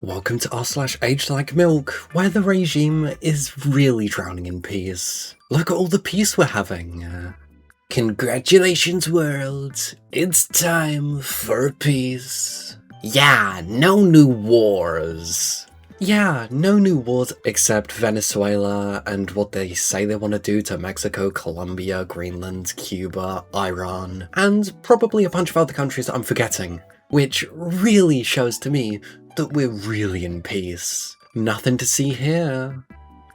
Welcome to r/agedlikemilk, where the regime is really drowning in peace. Look at all the peace we're having. Congratulations, world. It's time for peace. Yeah, no new wars. Yeah, no new wars except Venezuela and what they say they want to do to Mexico, Colombia, Greenland, Cuba, Iran, and probably a bunch of other countries I'm forgetting, which really shows to me that we're really in peace. Nothing to see here.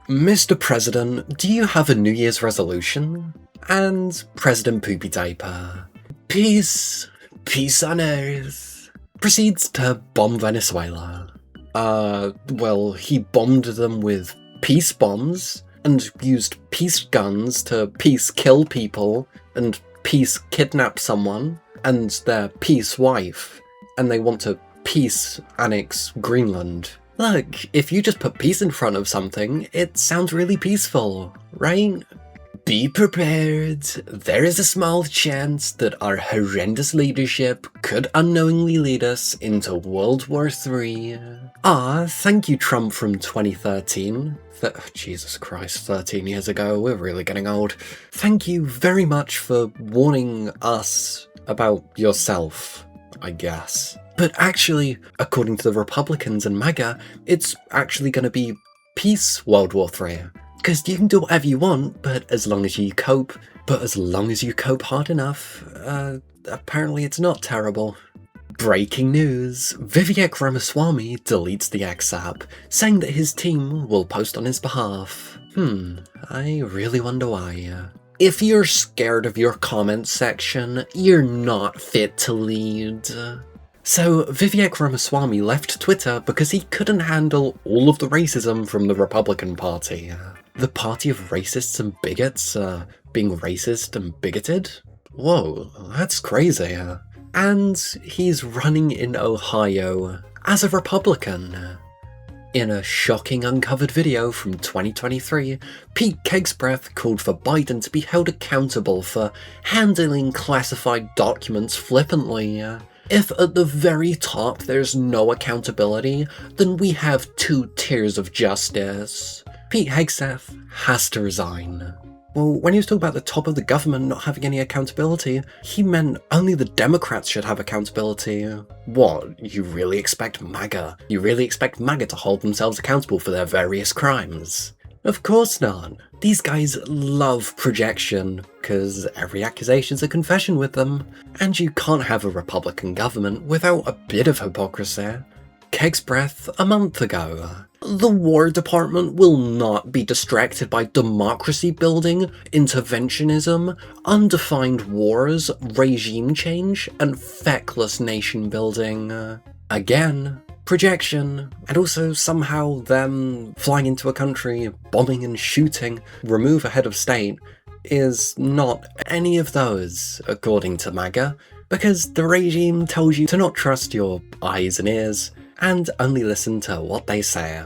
Mr. President, do you have a New Year's resolution? And President Poopy Diaper. Peace. Peace on Earth. Proceeds to bomb Venezuela. Well, he bombed them with peace bombs, and used peace guns to peace kill people, and peace kidnap someone, and their peace wife, and they want to peace annex Greenland. Look, if you just put peace in front of something, it sounds really peaceful, right? Be prepared. There is a small chance that our horrendous leadership could unknowingly lead us into World War III. Thank you, Trump from 2013. Jesus Christ, 13 years ago, we're really getting old. Thank you very much for warning us about yourself, I guess. But actually, according to the Republicans and MAGA, it's actually going to be peace World War III. Because you can do whatever you want, but as long as you cope. But as long as you cope hard enough, apparently it's not terrible. Breaking news. Vivek Ramaswamy deletes the X app, saying that his team will post on his behalf. I really wonder why. If you're scared of your comment section, you're not fit to lead. So, Vivek Ramaswamy left Twitter because he couldn't handle all of the racism from the Republican Party. The party of racists and bigots, being racist and bigoted? Whoa, that's crazy. And he's running in Ohio as a Republican. In a shocking uncovered video from 2023, Pete Kegsbreath called for Biden to be held accountable for handling classified documents flippantly. If at the very top there's no accountability, then we have two tiers of justice. Pete Hegseth has to resign. Well, when he was talking about the top of the government not having any accountability, he meant only the Democrats should have accountability. What, you really expect MAGA? You really expect MAGA to hold themselves accountable for their various crimes? Of course not. These guys love projection, because every accusation's a confession with them. And you can't have a Republican government without a bit of hypocrisy. Kegsbreath a month ago. The War Department will not be distracted by democracy building, interventionism, undefined wars, regime change, and feckless nation building. Again, projection, and also somehow them flying into a country, bombing and shooting, remove a head of state, is not any of those, according to MAGA, because the regime tells you to not trust your eyes and ears, and only listen to what they say.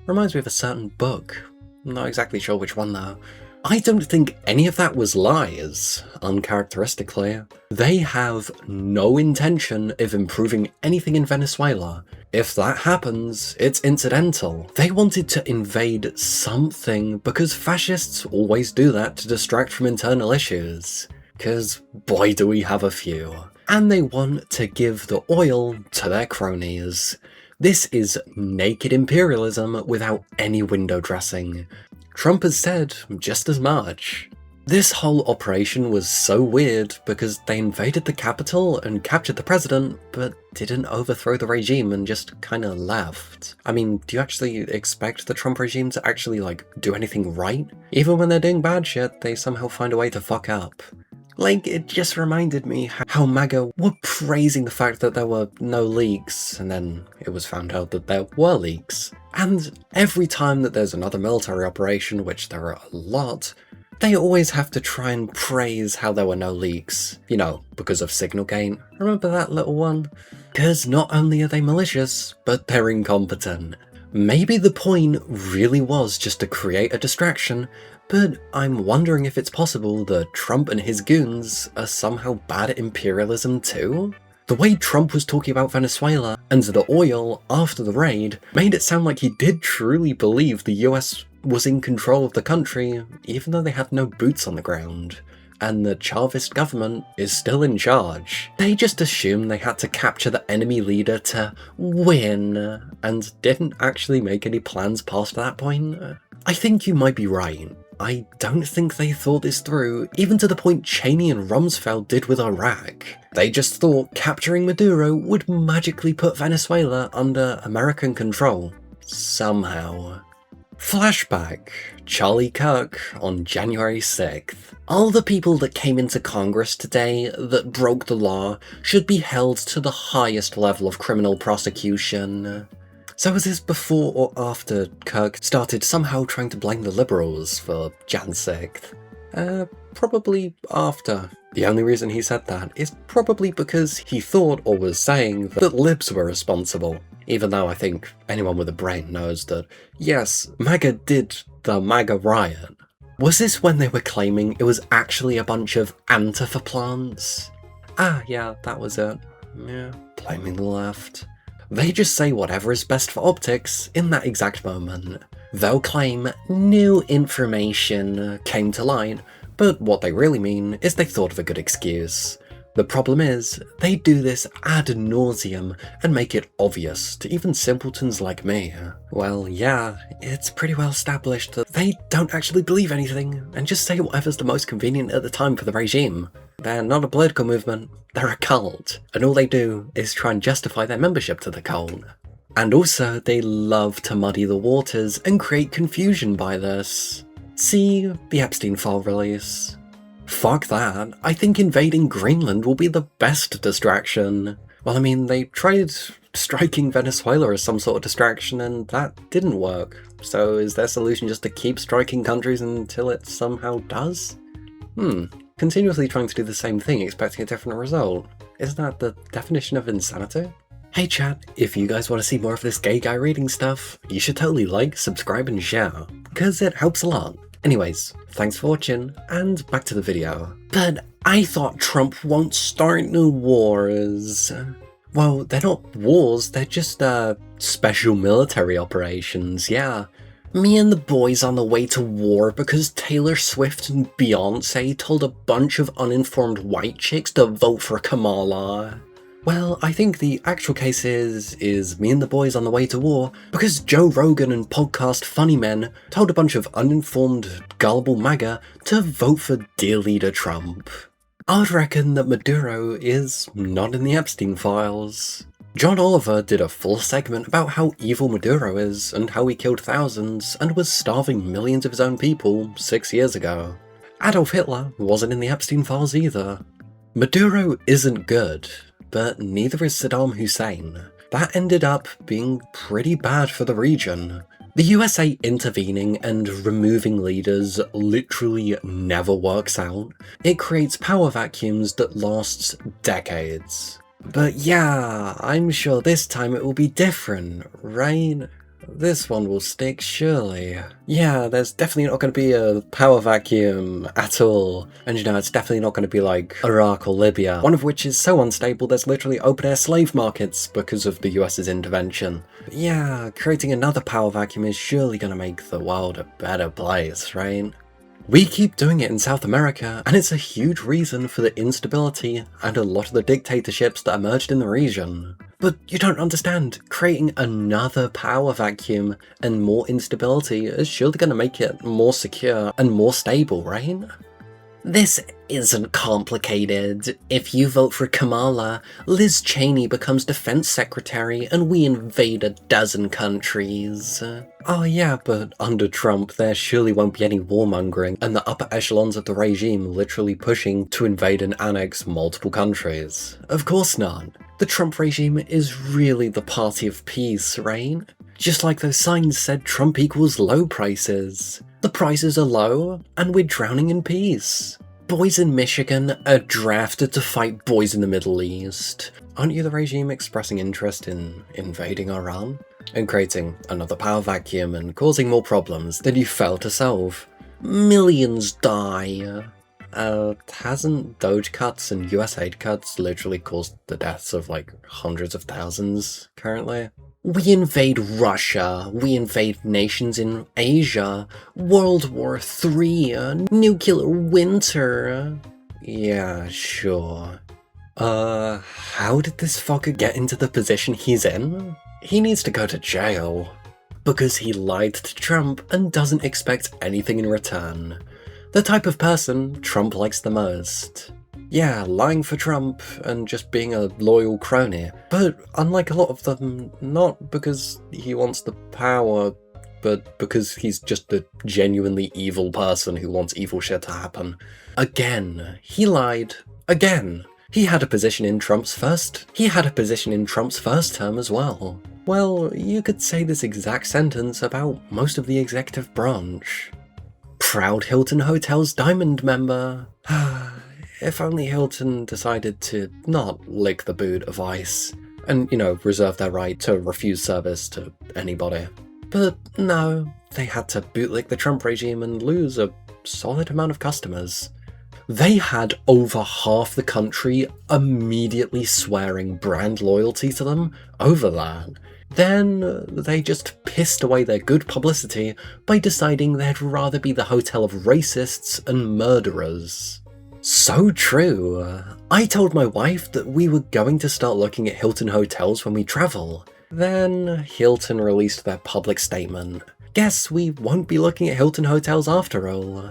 Reminds me of a certain book. I'm not exactly sure which one though. I don't think any of that was lies, uncharacteristically. They have no intention of improving anything in Venezuela. If that happens, it's incidental. They wanted to invade something because fascists always do that to distract from internal issues. 'Cause boy do we have a few. And they want to give the oil to their cronies. This is naked imperialism without any window dressing. Trump has said just as much. This whole operation was so weird because they invaded the Capitol and captured the president, but didn't overthrow the regime and just kinda left. I mean, do you actually expect the Trump regime to actually, do anything right? Even when they're doing bad shit, they somehow find a way to fuck up. It just reminded me how MAGA were praising the fact that there were no leaks, and then it was found out that there were leaks. And every time that there's another military operation, which there are a lot, they always have to try and praise how there were no leaks. You know, because of Signalgate. Remember that little one? Because not only are they malicious, but they're incompetent. Maybe the point really was just to create a distraction, but I'm wondering if it's possible that Trump and his goons are somehow bad at imperialism too? The way Trump was talking about Venezuela and the oil after the raid made it sound like he did truly believe the US was in control of the country, even though they had no boots on the ground. And the Chavist government is still in charge. They just assumed they had to capture the enemy leader to win, and didn't actually make any plans past that point. I think you might be right. I don't think they thought this through, even to the point Cheney and Rumsfeld did with Iraq. They just thought capturing Maduro would magically put Venezuela under American control. Somehow. Flashback. Charlie Kirk on January 6th. All the people that came into Congress today that broke the law should be held to the highest level of criminal prosecution. So was this before or after Kirk started somehow trying to blame the Liberals for Jan 6th? Probably after. The only reason he said that is probably because he thought or was saying that Libs were responsible. Even though I think anyone with a brain knows that, yes, MAGA did the MAGA riot. Was this when they were claiming it was actually a bunch of Antifa plants? Ah, yeah, that was it. Yeah, blaming the left. They just say whatever is best for optics in that exact moment. They'll claim new information came to light, but what they really mean is they thought of a good excuse. The problem is, they do this ad nauseum and make it obvious to even simpletons like me. Well, yeah, it's pretty well established that they don't actually believe anything and just say whatever's the most convenient at the time for the regime. They're not a political movement, they're a cult, and all they do is try and justify their membership to the cult. And also, they love to muddy the waters and create confusion by this. See the Epstein file release. Fuck that, I think invading Greenland will be the best distraction. Well, I mean, they tried striking Venezuela as some sort of distraction and that didn't work. So is their solution just to keep striking countries until it somehow does? Continuously trying to do the same thing, expecting a different result. Isn't that the definition of insanity? Hey chat, if you guys want to see more of this gay guy reading stuff, you should totally like, subscribe and share, because it helps a lot. Anyways, thanks for watching, and back to the video. But I thought Trump won't start new wars. Well, they're not wars, they're just, special military operations, yeah. Me and the boys on the way to war because Taylor Swift and Beyonce told a bunch of uninformed white chicks to vote for Kamala. Well, I think the actual case is me and the boys on the way to war because Joe Rogan and podcast Funny Men told a bunch of uninformed, gullible MAGA to vote for dear leader Trump. I'd reckon that Maduro is not in the Epstein files. John Oliver did a full segment about how evil Maduro is and how he killed thousands and was starving millions of his own people 6 years ago. Adolf Hitler wasn't in the Epstein files either. Maduro isn't good. But neither is Saddam Hussein. That ended up being pretty bad for the region. The USA intervening and removing leaders literally never works out. It creates power vacuums that lasts decades. But yeah, I'm sure this time it will be different, right? This one will stick, surely. Yeah, there's definitely not going to be a power vacuum at all. And you know, it's definitely not going to be like Iraq or Libya, one of which is so unstable there's literally open-air slave markets because of the US's intervention. But yeah, creating another power vacuum is surely going to make the world a better place, right? We keep doing it in South America, and it's a huge reason for the instability and a lot of the dictatorships that emerged in the region. But you don't understand, creating another power vacuum and more instability is surely going to make it more secure and more stable, right? This isn't complicated. If you vote for Kamala, Liz Cheney becomes defense secretary and we invade a dozen countries. Oh yeah, but under Trump there surely won't be any warmongering and the upper echelons of the regime literally pushing to invade and annex multiple countries. Of course not. The Trump regime is really the party of peace, right? Just like those signs said Trump equals low prices. The prices are low, and we're drowning in peace. Boys in Michigan are drafted to fight boys in the Middle East. Aren't you the regime expressing interest in invading Iran? And creating another power vacuum and causing more problems that you failed to solve? Millions die. Hasn't Doge cuts and US aid cuts literally caused the deaths of like hundreds of thousands currently? We invade Russia, we invade nations in Asia, World War III, nuclear winter. Yeah, sure. How did this fucker get into the position he's in? He needs to go to jail. Because he lied to Trump and doesn't expect anything in return. The type of person Trump likes the most. Yeah, lying for Trump and just being a loyal crony. But unlike a lot of them, not because he wants the power, but because he's just a genuinely evil person who wants evil shit to happen. Again, he lied. Again. He had a position in Trump's first term as well. Well, you could say this exact sentence about most of the executive branch. Proud Hilton Hotel's Diamond member. If only Hilton decided to not lick the boot of ICE and, reserve their right to refuse service to anybody. But no, they had to bootlick the Trump regime and lose a solid amount of customers. They had over half the country immediately swearing brand loyalty to them over that. Then they just pissed away their good publicity by deciding they'd rather be the hotel of racists and murderers. So true. I told my wife that we were going to start looking at Hilton hotels when we travel. Then Hilton released their public statement. Guess we won't be looking at Hilton hotels after all.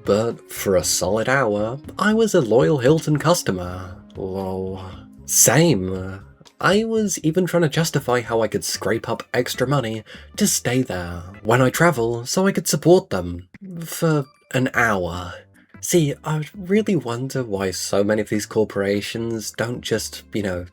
But for a solid hour, I was a loyal Hilton customer. Lol. Same. I was even trying to justify how I could scrape up extra money to stay there when I travel so I could support them for an hour. See, I really wonder why so many of these corporations don't just,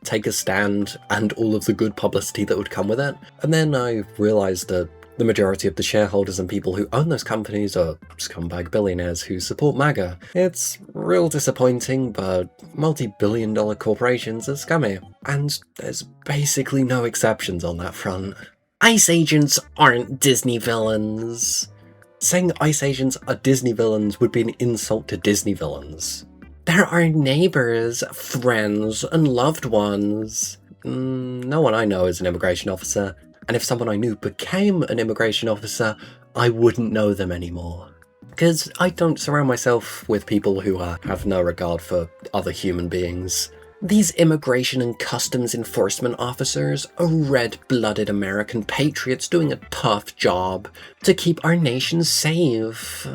take a stand and all of the good publicity that would come with it. And then I realised that the majority of the shareholders and people who own those companies are scumbag billionaires who support MAGA. It's real disappointing, but multi-billion-dollar corporations are scummy. And there's basically no exceptions on that front. ICE agents aren't Disney villains. Saying ICE agents are Disney villains would be an insult to Disney villains. They're our neighbors, friends, and loved ones. No one I know is an immigration officer. And if someone I knew became an immigration officer, I wouldn't know them anymore. Because I don't surround myself with people who have no regard for other human beings. These immigration and customs enforcement officers are red-blooded American patriots doing a tough job to keep our nation safe.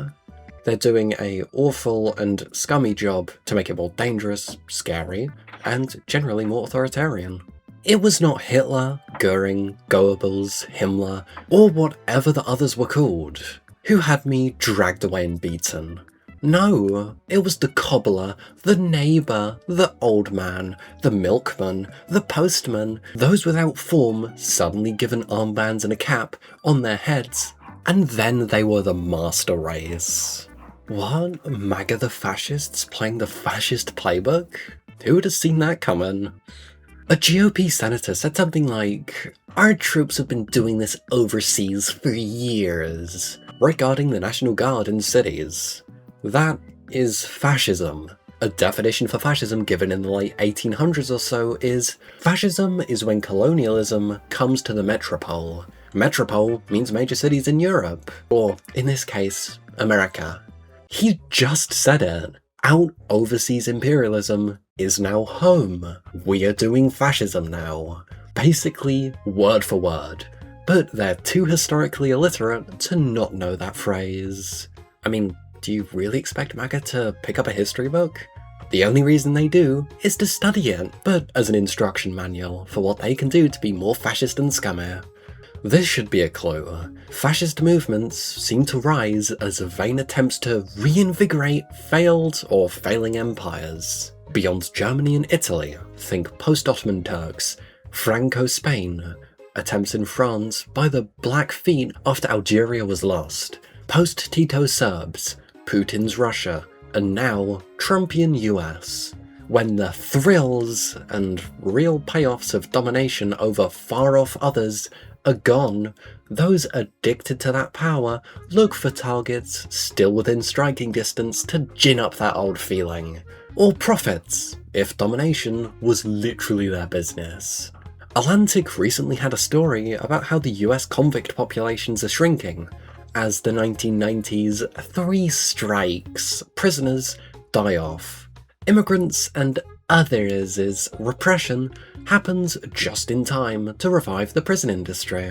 They're doing an awful and scummy job to make it more dangerous, scary, and generally more authoritarian. It was not Hitler, Goering, Goebbels, Himmler, or whatever the others were called, who had me dragged away and beaten. No, it was the cobbler, the neighbour, the old man, the milkman, the postman, those without form suddenly given armbands and a cap on their heads, and then they were the master race. What? MAGA the fascists playing the fascist playbook? Who would have seen that coming? A GOP senator said something like, "Our troops have been doing this overseas for years," regarding the National Guard in cities. That is fascism. A definition for fascism given in the late 1800s or so is, fascism is when colonialism comes to the metropole. Metropole means major cities in Europe, or in this case, America. He just said it. Out overseas imperialism is now home. We are doing fascism now. Basically, word for word. But they're too historically illiterate to not know that phrase. I mean, do you really expect MAGA to pick up a history book? The only reason they do is to study it, but as an instruction manual for what they can do to be more fascist and scummy. This should be a clue. Fascist movements seem to rise as vain attempts to reinvigorate failed or failing empires. Beyond Germany and Italy, think post-Ottoman Turks, Franco-Spain, attempts in France by the Blackfeet after Algeria was lost, post-Tito Serbs, Putin's Russia, and now Trumpian US. When the thrills and real payoffs of domination over far-off others are gone, those addicted to that power look for targets still within striking distance to gin up that old feeling, or profits, if domination was literally their business. Atlantic recently had a story about how the US convict populations are shrinking. As the 1990s 3 strikes, prisoners die off. Immigrants and others' repression happens just in time to revive the prison industry.